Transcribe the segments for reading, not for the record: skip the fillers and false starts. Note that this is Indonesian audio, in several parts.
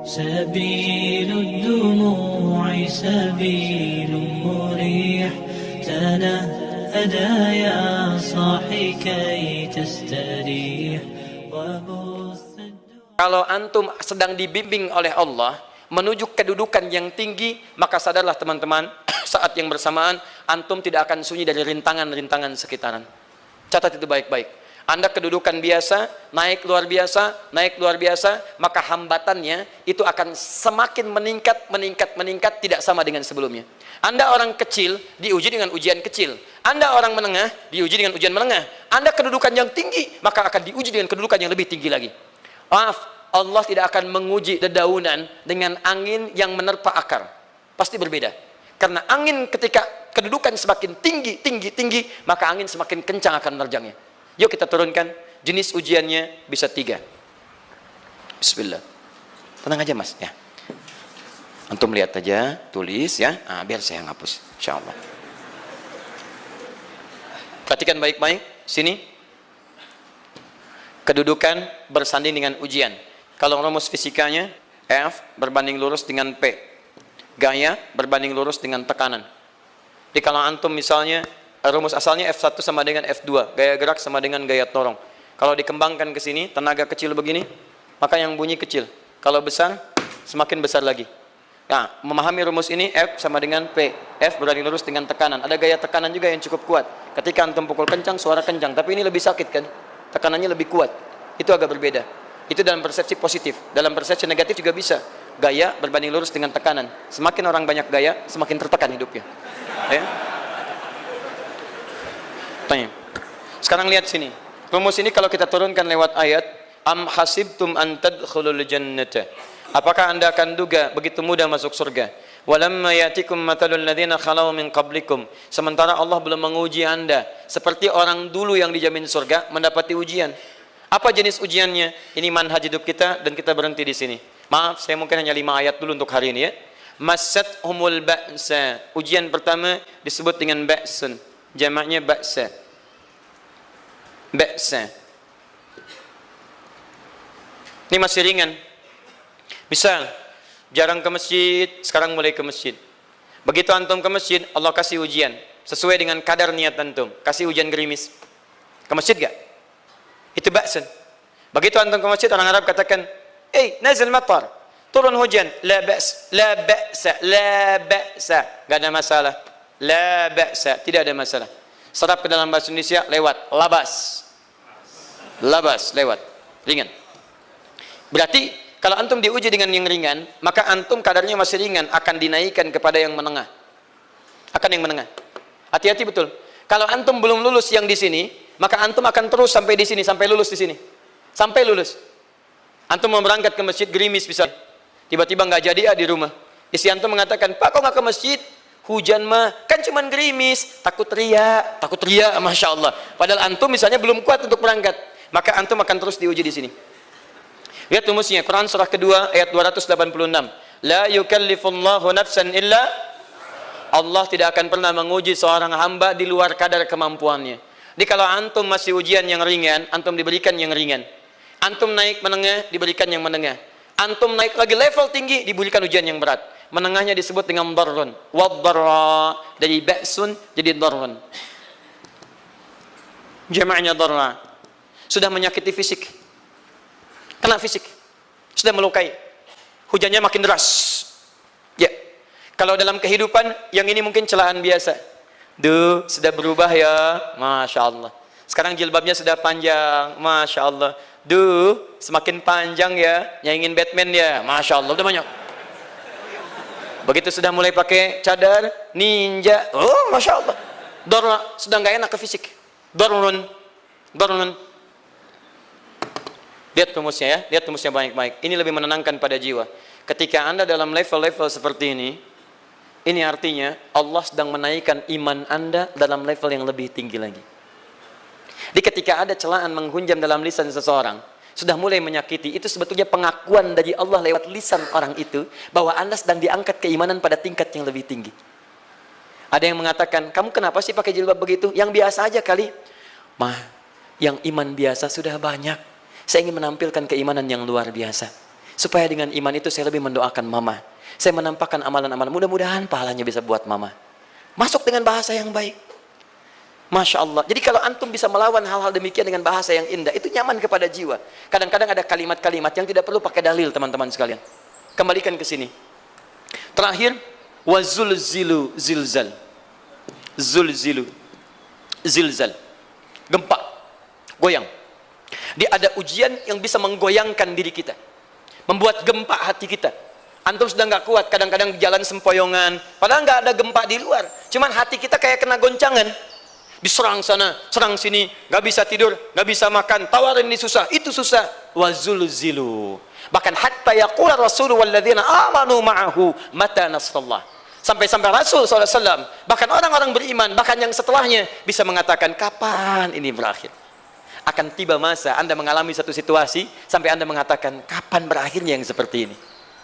سبيل الدموع سبيل مريح تنهدى يا صاحي كي تستريح وبث. Kalau antum sedang dibimbing oleh Allah menuju kedudukan yang tinggi, maka sadarlah teman-teman, saat yang bersamaan antum tidak akan sunyi dari rintangan-rintangan sekitaran. Catat itu baik-baik. Anda kedudukan biasa, naik luar biasa, maka hambatannya itu akan semakin meningkat, tidak sama dengan sebelumnya. Anda orang kecil, diuji dengan ujian kecil. Anda orang menengah, diuji dengan ujian menengah. Anda kedudukan yang tinggi, maka akan diuji dengan kedudukan yang lebih tinggi lagi. Maaf, Allah tidak akan menguji dedaunan dengan angin yang menerpa akar. Pasti berbeda. Karena angin ketika kedudukan semakin tinggi, maka angin semakin kencang akan menerjangnya. Yuk kita turunkan. Jenis ujiannya bisa 3. Bismillah. Tenang aja mas ya. Antum lihat aja, tulis ya. Biar saya ngapus, insyaallah. Perhatikan baik-baik. Sini. Kedudukan bersanding dengan ujian. Kalau rumus fisikanya, F berbanding lurus dengan P. Gaya berbanding lurus dengan tekanan. Jadi kalau antum misalnya, rumus asalnya F1 sama dengan F2, gaya gerak sama dengan gaya dorong. Kalau dikembangkan ke sini, tenaga kecil begini, maka yang bunyi kecil. Kalau besar, semakin besar lagi. Nah, memahami rumus ini, F sama dengan P. F berbanding lurus dengan tekanan. Ada gaya tekanan juga yang cukup kuat. Ketika antum pukul kencang, suara kencang. Tapi ini lebih sakit kan? Tekanannya lebih kuat. Itu agak berbeda. Itu dalam persepsi positif. Dalam persepsi negatif juga bisa. Gaya berbanding lurus dengan tekanan. Semakin orang banyak gaya, semakin tertekan hidupnya. Ya? Tanya. Sekarang lihat sini. Rumus ini kalau kita turunkan lewat ayat, am hasibtum an tadkhulul jannata. Apakah Anda akan duga begitu mudah masuk surga? Walamma yatikum matalul ladzina khalau min qablikum. Sementara Allah belum menguji Anda seperti orang dulu yang dijamin surga mendapati ujian. Apa jenis ujiannya? Ini manhaj hidup kita dan kita berhenti di sini. Maaf, saya mungkin hanya 5 ayat dulu untuk hari ini ya. Massathumul ba'sa. Ujian pertama disebut dengan ba'sun. Jamaknya ba'sa. Ba'sa. Ini masih ringan. Misal, jarang ke masjid, sekarang mulai ke masjid. Begitu antum ke masjid, Allah kasih ujian. Sesuai dengan kadar niat antum. Kasih hujan gerimis. Ke masjid gak? Itu ba'sun. Begitu antum ke masjid, orang Arab katakan, nazil matar. Turun hujan. La ba's, la ba'sa, la ba'sa. Gak ada masalah. La ba'sa, tidak ada masalah. Serap ke dalam bahasa Indonesia, lewat. Labas. Labas, lewat. Ringan. Berarti, kalau antum diuji dengan yang ringan, maka antum kadarnya masih ringan, akan dinaikkan kepada yang menengah. Akan yang menengah. Hati-hati betul. Kalau antum belum lulus yang di sini, maka antum akan terus sampai di sini, sampai lulus di sini. Sampai lulus. Antum mau berangkat ke masjid, gerimis bisa. Tiba-tiba nggak jadi di rumah. Istri antum mengatakan, Pak kok nggak ke masjid? Hujan mah, kan cuman gerimis. Takut teriak, Masya Allah. Padahal antum misalnya belum kuat untuk berangkat. Maka antum akan terus diuji di sini. Lihat rumusnya, Quran surah kedua ayat 286. La yukallifullahu nafsan illa. Allah tidak akan pernah menguji seorang hamba di luar kadar kemampuannya. Jadi kalau antum masih ujian yang ringan, antum diberikan yang ringan. Antum naik menengah, diberikan yang menengah. Antum naik lagi level tinggi, diberikan ujian yang berat. Menengahnya disebut dengan darrun. Waddarra, dari ba'sun jadi darrun. Jamaknya darra. Sudah menyakiti fisik. Kena fisik. Sudah melukai. Hujannya makin deras. Ya. Kalau dalam kehidupan, yang ini mungkin celaan biasa. Duh, sudah berubah ya. Masya Allah. Sekarang jilbabnya sudah panjang. Masya Allah. Duh, semakin panjang ya. Nyaingin Batman ya. Masya Allah. Udah banyak. Begitu sudah mulai pakai cadar, ninja. Oh, Masya Allah. Darra, sudah nggak enak ke fisik. Darrun. Darrun. Lihat rumusnya ya. Lihat rumusnya baik-baik. Ini lebih menenangkan pada jiwa. Ketika Anda dalam level-level seperti ini artinya Allah sedang menaikkan iman Anda dalam level yang lebih tinggi lagi. Jadi ketika ada celaan menghunjam dalam lisan seseorang, sudah mulai menyakiti, itu sebetulnya pengakuan dari Allah lewat lisan orang itu, bahwa Anda sedang diangkat keimanan pada tingkat yang lebih tinggi. Ada yang mengatakan, kamu kenapa sih pakai jilbab begitu? Yang biasa aja kali. Yang iman biasa sudah banyak. Saya ingin menampilkan keimanan yang luar biasa. Supaya dengan iman itu saya lebih mendoakan mama. Saya menampakkan amalan-amalan. Mudah-mudahan pahalanya bisa buat mama. Masuk dengan bahasa yang baik. Masya Allah. Jadi kalau antum bisa melawan hal-hal demikian dengan bahasa yang indah, itu nyaman kepada jiwa. Kadang-kadang ada kalimat-kalimat yang tidak perlu pakai dalil, teman-teman sekalian. Kembalikan ke sini. Terakhir, wazulzilu zilzal. Zulzilu zilzal. Gempa. Goyang. Dia ada ujian yang bisa menggoyangkan diri kita. Membuat gempa hati kita. Antum sudah nggak kuat, kadang-kadang di jalan sempoyongan, padahal nggak ada gempa di luar, cuman hati kita kayak kena goncangan, diserang sana, serang sini, nggak bisa tidur, nggak bisa makan, tawarin ini susah, itu susah. Wazulzilu. Bahkan hatta yaqula Rasulullah walladzina amanu ma'ahu mata nasrullah. Sampai-sampai Rasul SAW, bahkan orang-orang beriman, bahkan yang setelahnya bisa mengatakan, kapan ini berakhir? Akan tiba masa Anda mengalami satu situasi sampai Anda mengatakan, kapan berakhirnya yang seperti ini?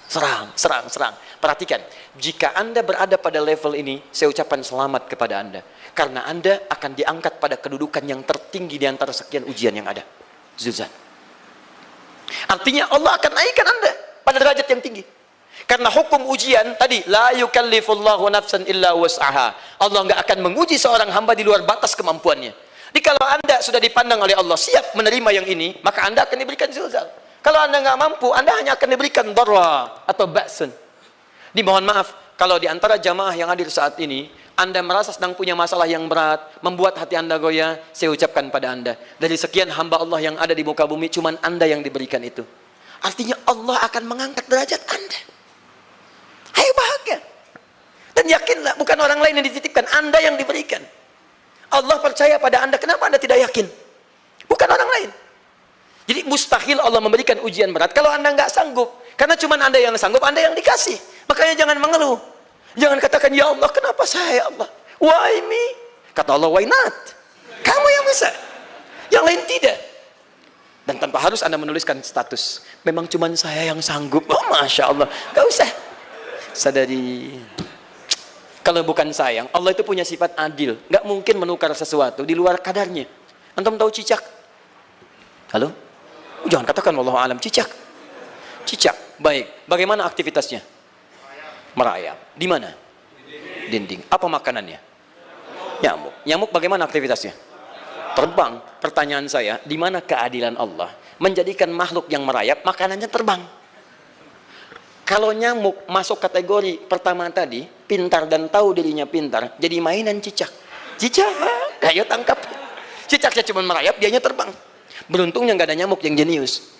Serang, serang, serang. Perhatikan, jika Anda berada pada level ini, saya ucapkan selamat kepada Anda. Karena Anda akan diangkat pada kedudukan yang tertinggi di antara sekian ujian yang ada. Zilzal. Artinya Allah akan naikkan Anda pada derajat yang tinggi. Karena hukum ujian tadi, la yukallifullahu nafsan illa wus'aha. Allah nggak akan menguji seorang hamba di luar batas kemampuannya. Jadi kalau Anda sudah dipandang oleh Allah siap menerima yang ini, maka Anda akan diberikan zilzal. Kalau Anda nggak mampu, Anda hanya akan diberikan darra atau ba'sun. Dimohon maaf, kalau di antara jamaah yang hadir saat ini, Anda merasa sedang punya masalah yang berat, membuat hati Anda goyah, saya ucapkan pada Anda, dari sekian hamba Allah yang ada di muka bumi, cuman Anda yang diberikan itu. Artinya Allah akan mengangkat derajat Anda. Ayo bahagia. Dan yakinlah, bukan orang lain yang dititipkan, Anda yang diberikan. Allah percaya pada Anda, kenapa Anda tidak yakin? Bukan orang lain. Jadi mustahil Allah memberikan ujian berat kalau Anda nggak sanggup. Karena cuma Anda yang sanggup, Anda yang dikasih. Makanya jangan mengeluh. Jangan katakan, ya Allah, kenapa saya, ya Allah? Why me? Kata Allah, why not? Kamu yang bisa. Yang lain tidak. Dan tanpa harus Anda menuliskan status. Memang cuma saya yang sanggup. Oh, Masya Allah. Gak usah. Sadari. Kalau bukan sayang, Allah itu punya sifat adil. Nggak mungkin menukar sesuatu di luar kadarnya. Antum tahu cicak? Halo? Jangan katakan wallahu alam, cicak. Cicak, baik. Bagaimana aktivitasnya? Merayap. Di mana? Dinding. Apa makanannya? Nyamuk. Nyamuk bagaimana aktivitasnya? Terbang. Pertanyaan saya, di mana keadilan Allah menjadikan makhluk yang merayap makanannya terbang? Kalau nyamuk masuk kategori pertama tadi, pintar dan tahu dirinya pintar, jadi mainan cicak. Cicak, ayo tangkap. Cicaknya cuma merayap, dianya terbang. Beruntungnya nggak ada nyamuk yang jenius.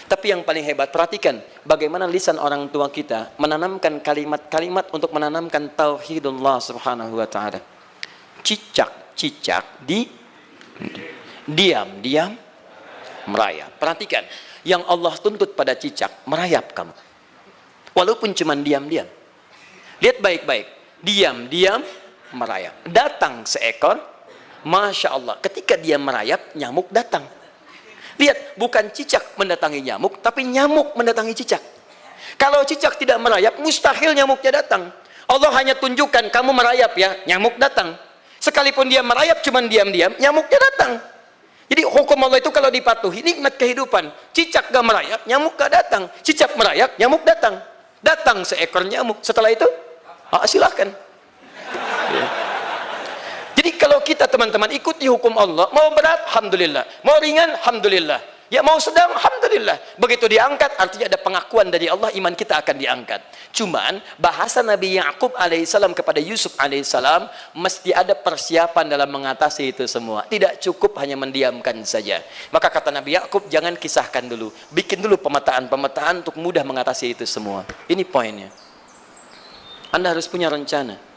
Tapi yang paling hebat, perhatikan bagaimana lisan orang tua kita menanamkan kalimat-kalimat untuk menanamkan tauhidullah subhanahu wa ta'ala. Cicak diam merayap. Perhatikan, yang Allah tuntut pada cicak, merayap kamu. Walaupun cuma diam-diam. Lihat baik-baik, diam-diam merayap. Datang seekor, Masya Allah, ketika dia merayap, nyamuk datang. Lihat, bukan cicak mendatangi nyamuk, tapi nyamuk mendatangi cicak. Kalau cicak tidak merayap, mustahil nyamuknya datang. Allah hanya tunjukkan, kamu merayap ya, nyamuk datang. Sekalipun dia merayap, cuman diam-diam, nyamuknya datang. Jadi hukum Allah itu kalau dipatuhi, nikmat kehidupan. Cicak gak merayap, nyamuk gak datang. Cicak merayap, nyamuk datang. Datang seekor nyamuk. Setelah itu, silahkan. Jadi kalau kita teman-teman ikuti hukum Allah, mau berat, alhamdulillah. Mau ringan, alhamdulillah. Ya mau sedang, alhamdulillah. Begitu diangkat, artinya ada pengakuan dari Allah, iman kita akan diangkat. Cuman, bahasa Nabi Ya'qub alaihissalam kepada Yusuf alaihissalam, mesti ada persiapan dalam mengatasi itu semua. Tidak cukup hanya mendiamkan saja. Maka kata Nabi Ya'qub, jangan kisahkan dulu. Bikin dulu pemetaan-pemetaan untuk mudah mengatasi itu semua. Ini poinnya. Anda harus punya rencana.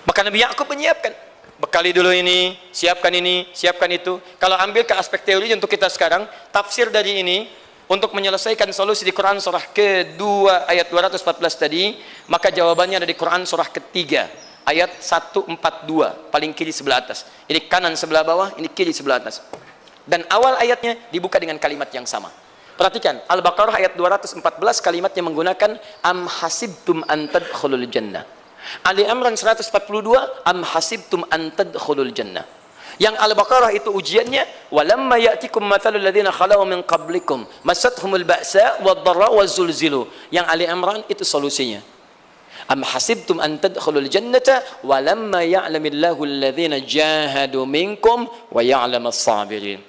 Maka Nabi Ya'qub menyiapkan, bekali dulu ini, siapkan itu. Kalau ambil ke aspek teori untuk kita sekarang, tafsir dari ini untuk menyelesaikan solusi di Quran surah kedua ayat 214 tadi, maka jawabannya ada di Quran surah ketiga ayat 142, paling kiri sebelah atas. Ini kanan sebelah bawah, ini kiri sebelah atas. Dan awal ayatnya dibuka dengan kalimat yang sama. Perhatikan, Al-Baqarah ayat 214 kalimatnya menggunakan am hasibtum an tadkhulul jannah. Ali Imran 142 am hasibtum an tadkhulul jannah. Yang Al-Baqarah itu ujiannya, walamma ya'tikum mathalul ladzina khalau min qablikum masathumul ba'sa wad-dharra waz-zulzilu. Yang Ali Imran itu solusinya. Am hasibtum an tadkhulul jannata walamma ya'lamillahu alladzina jahadu minkum wa ya'lamas sabirin.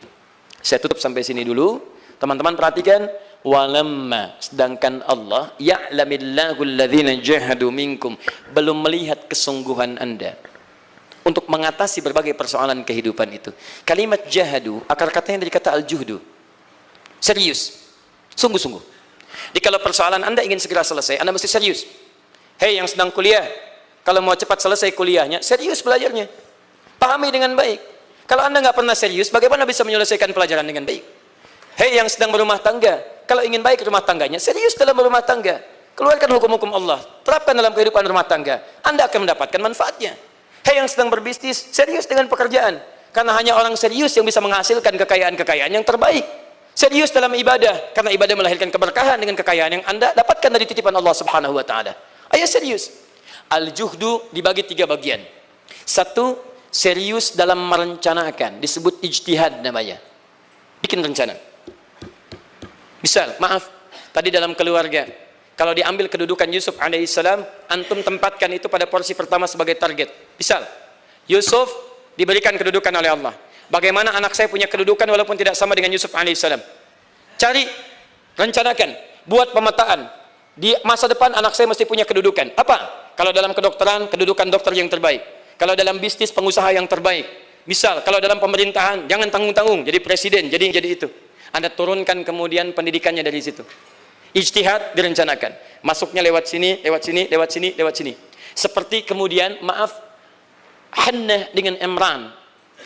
Saya tutup sampai sini dulu. Teman-teman perhatikan, walamma, sedangkan Allah ya'lamillahu alladzina jahadu minkum, belum melihat kesungguhan Anda untuk mengatasi berbagai persoalan kehidupan itu. Kalimat jahadu, akar katanya dari kata al-juhdu. Serius. Sungguh-sungguh. Jadi kalau persoalan Anda ingin segera selesai, Anda mesti serius. Hei yang sedang kuliah, kalau mau cepat selesai kuliahnya, serius belajarnya. Pahami dengan baik. Kalau Anda nggak pernah serius, bagaimana bisa menyelesaikan pelajaran dengan baik? Hei yang sedang berumah tangga, kalau ingin baik rumah tangganya, serius dalam berumah tangga. Keluarkan hukum-hukum Allah, terapkan dalam kehidupan rumah tangga. Anda akan mendapatkan manfaatnya. Hei yang sedang berbisnis, serius dengan pekerjaan. Karena hanya orang serius yang bisa menghasilkan kekayaan-kekayaan yang terbaik. Serius dalam ibadah, karena ibadah melahirkan keberkahan dengan kekayaan yang Anda dapatkan dari titipan Allah Subhanahu wa taala. Ayo serius. Al-juhdu dibagi 3 bagian. 1, serius dalam merencanakan, disebut ijtihad namanya. Bikin rencana. Misal, maaf, tadi dalam keluarga, kalau diambil kedudukan Yusuf alaihissalam, antum tempatkan itu pada porsi pertama sebagai target. Misal, Yusuf diberikan kedudukan oleh Allah. Bagaimana anak saya punya kedudukan walaupun tidak sama dengan Yusuf alaihissalam? Cari, rencanakan, buat pemetaan. Di masa depan anak saya mesti punya kedudukan. Apa? Kalau dalam kedokteran, kedudukan dokter yang terbaik. Kalau dalam bisnis, pengusaha yang terbaik. Misal, kalau dalam pemerintahan, jangan tanggung-tanggung, jadi presiden, jadi itu. Anda turunkan kemudian pendidikannya dari situ. Ijtihad direncanakan. Masuknya lewat sini, lewat sini, lewat sini, lewat sini. Seperti kemudian, maaf, Hannah dengan Imran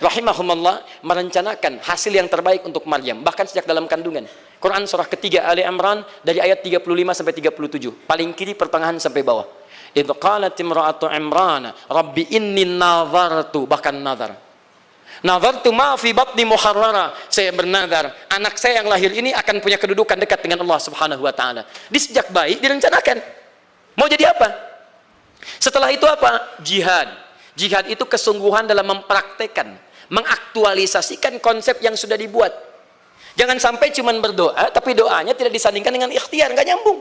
rahimahumullah merencanakan hasil yang terbaik untuk Maryam, bahkan sejak dalam kandungan. Quran surah ketiga Ali Imran dari ayat 35 sampai 37, paling kiri pertengahan sampai bawah. Idz qalat imra'atu Imran rabbi inni nazartu, bahkan nazar. Nazartu ma fi batni muharrara, saya bernazar anak saya yang lahir ini akan punya kedudukan dekat dengan Allah Subhanahu wa taala. Di sejak bayi direncanakan. Mau jadi apa? Setelah itu apa? Jihad. Jihad itu kesungguhan dalam mempraktekkan, mengaktualisasikan konsep yang sudah dibuat. Jangan sampai cuma berdoa, tapi doanya tidak disandingkan dengan ikhtiar, nggak nyambung.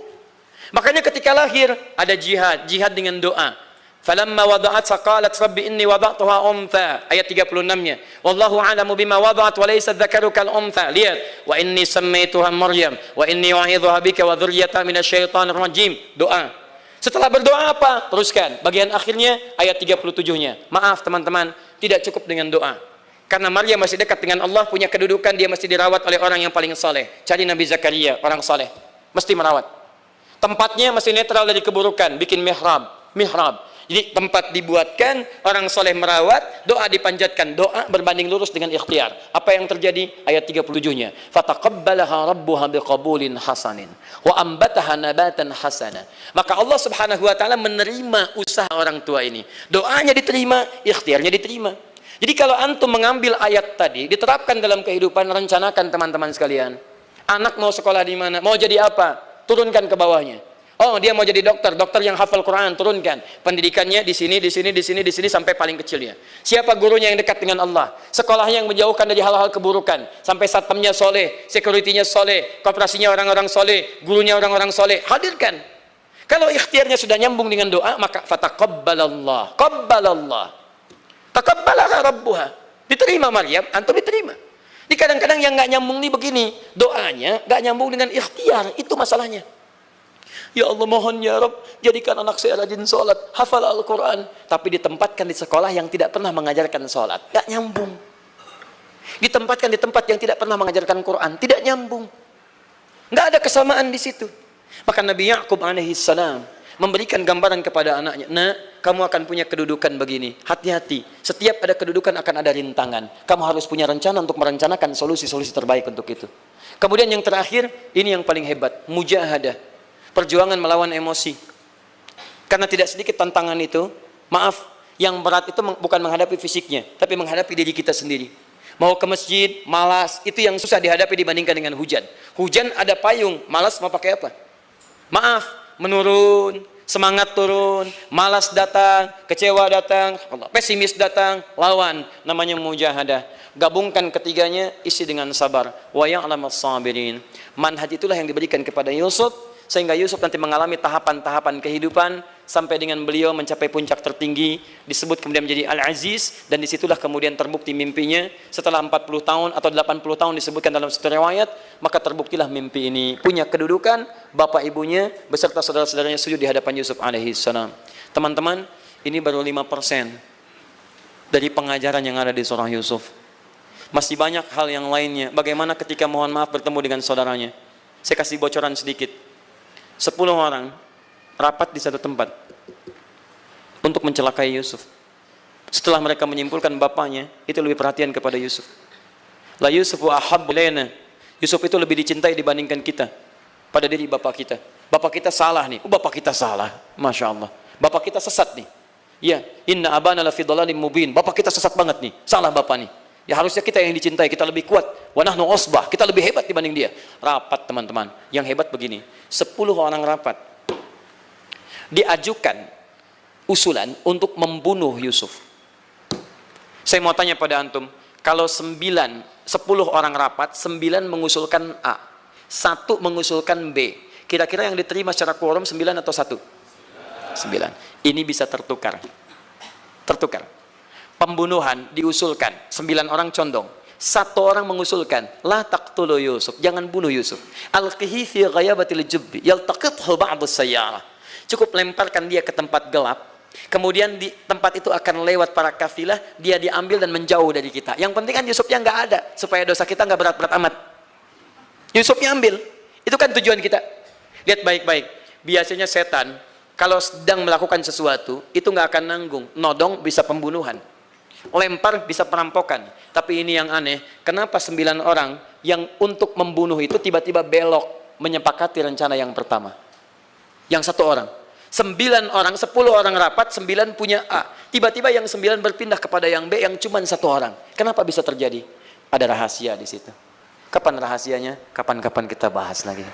Makanya ketika lahir ada jihad, jihad dengan doa. Falamma wada'at saqalat rabbi inni wada'tuha untha, ayat 36-nya. Wallahu a'lamu bima wada'at wa laysa dzakaru kal untha. Lihat, wa inni sammaituha Maryam wa inni u'idzuha bika wa dzurriyyataha minasyaitonir rajim. Doa. Setelah berdoa apa? Teruskan. Bagian akhirnya ayat 37-nya. Maaf teman-teman, tidak cukup dengan doa. Karena Maryam masih dekat dengan Allah, punya kedudukan, dia mesti dirawat oleh orang yang paling saleh. Cari Nabi Zakaria, orang saleh. Mesti merawat. Tempatnya mesti netral dari keburukan, bikin mihrab. Jadi tempat dibuatkan, orang soleh merawat, doa dipanjatkan, doa berbanding lurus dengan ikhtiar. Apa yang terjadi? Ayat 37-nya. Fataqabbalaha rabbuha biqabulin hasanin wa ambataha nabatan hasana. Maka Allah Subhanahu wa taala menerima usaha orang tua ini. Doanya diterima, ikhtiarnya diterima. Jadi kalau antum mengambil ayat tadi, diterapkan dalam kehidupan, rencanakan teman-teman sekalian. Anak mau sekolah di mana? Mau jadi apa? Turunkan ke bawahnya. Oh, dia mau jadi dokter, dokter yang hafal Quran, turunkan. Pendidikannya di sini, di sini, di sini, di sini sampai paling kecilnya. Siapa gurunya yang dekat dengan Allah? Sekolahnya yang menjauhkan dari hal-hal keburukan. Sampai satpamnya soleh, security-nya soleh, koperasinya orang-orang soleh, gurunya orang-orang soleh. Hadirkan. Kalau ikhtiarnya sudah nyambung dengan doa, maka fataqabbalallah, qabbalallah. Taqabbalaha rabbuha. Diterima Maryam, antum diterima. Di kadang-kadang yang nggak nyambung nih begini, doanya nggak nyambung dengan ikhtiar, itu masalahnya. Ya Allah mohon ya Rabb, jadikan anak saya rajin sholat, hafal Al-Quran, tapi ditempatkan di sekolah yang tidak pernah mengajarkan sholat, gak nyambung. Ditempatkan di tempat yang tidak pernah mengajarkan Quran, tidak nyambung. Gak ada kesamaan di situ. Maka Nabi Ya'qub alaihissalam memberikan gambaran kepada anaknya, nak, kamu akan punya kedudukan begini, hati-hati, setiap ada kedudukan akan ada rintangan, kamu harus punya rencana untuk merencanakan solusi-solusi terbaik untuk itu. Kemudian yang terakhir, ini yang paling hebat, mujahadah. Perjuangan melawan emosi. Karena tidak sedikit tantangan itu, maaf, yang berat itu bukan menghadapi fisiknya, tapi menghadapi diri kita sendiri. Mau ke masjid, malas, itu yang susah dihadapi dibandingkan dengan hujan. Hujan ada payung, malas mau pakai apa? Maaf, menurun, semangat turun, malas datang, kecewa datang, pesimis datang, lawan, namanya mujahadah. Gabungkan ketiganya, isi dengan sabar. Wa ya'lamas sabirin. Manhaj itulah yang diberikan kepada Yusuf, sehingga Yusuf nanti mengalami tahapan-tahapan kehidupan sampai dengan beliau mencapai puncak tertinggi, disebut kemudian menjadi Al-Aziz, dan disitulah kemudian terbukti mimpinya setelah 40 tahun atau 80 tahun disebutkan dalam satu riwayat, maka terbuktilah mimpi ini punya kedudukan, bapak ibunya beserta saudara-saudaranya sujud di hadapan Yusuf alaihissalam. Teman-teman, ini baru 5% dari pengajaran yang ada di surah Yusuf. Masih banyak hal yang lainnya. Bagaimana ketika mohon maaf bertemu dengan saudaranya. Saya kasih bocoran sedikit. 10 orang rapat di satu tempat untuk mencelakai Yusuf. Setelah mereka menyimpulkan bapaknya itu lebih perhatian kepada Yusuf. La Yusufu ahabbu ilaina. Yusuf itu lebih dicintai dibandingkan kita pada diri bapak kita. Bapak kita salah nih. Bapak kita salah. Masya Allah. Bapak kita sesat nih. Ya, inna abana la fi dhalalim mubin. Bapak kita sesat banget nih. Salah bapak nih. Ya harusnya kita yang dicintai, kita lebih kuat. Wa nahnu usbah, kita lebih hebat dibanding dia. Rapat teman-teman. Yang hebat begini, 10 orang rapat. Diajukan usulan untuk membunuh Yusuf. Saya mau tanya pada antum, kalau 10 orang rapat, 9 mengusulkan A, 1 mengusulkan B. Kira-kira yang diterima secara quorum 9 atau 1? 9. Ini bisa tertukar. Tertukar. Pembunuhan diusulkan, 9 orang condong. 1 orang mengusulkan, la taqtulu Yusuf, jangan bunuh Yusuf. Alqihi fi ghayabatil jubbi, yaltaqithu ba'du sayyarah. Cukup lemparkan dia ke tempat gelap. Kemudian di tempat itu akan lewat para kafilah, dia diambil dan menjauh dari kita. Yang penting kan Yusufnya nggak ada, supaya dosa kita nggak berat-berat amat. Yusufnya ambil, itu kan tujuan kita. Lihat baik-baik. Biasanya setan kalau sedang melakukan sesuatu itu nggak akan nanggung. Nodong bisa pembunuhan. Lempar bisa perampokan. Tapi ini yang aneh, kenapa 9 orang yang untuk membunuh itu tiba-tiba belok menyepakati rencana yang pertama? Yang 1 orang. 9 orang, 10 orang rapat, 9 punya A. Tiba-tiba yang 9 berpindah kepada yang B yang cuma 1 orang. Kenapa bisa terjadi? Ada rahasia di situ. Kapan rahasianya? Kapan-kapan kita bahas lagi.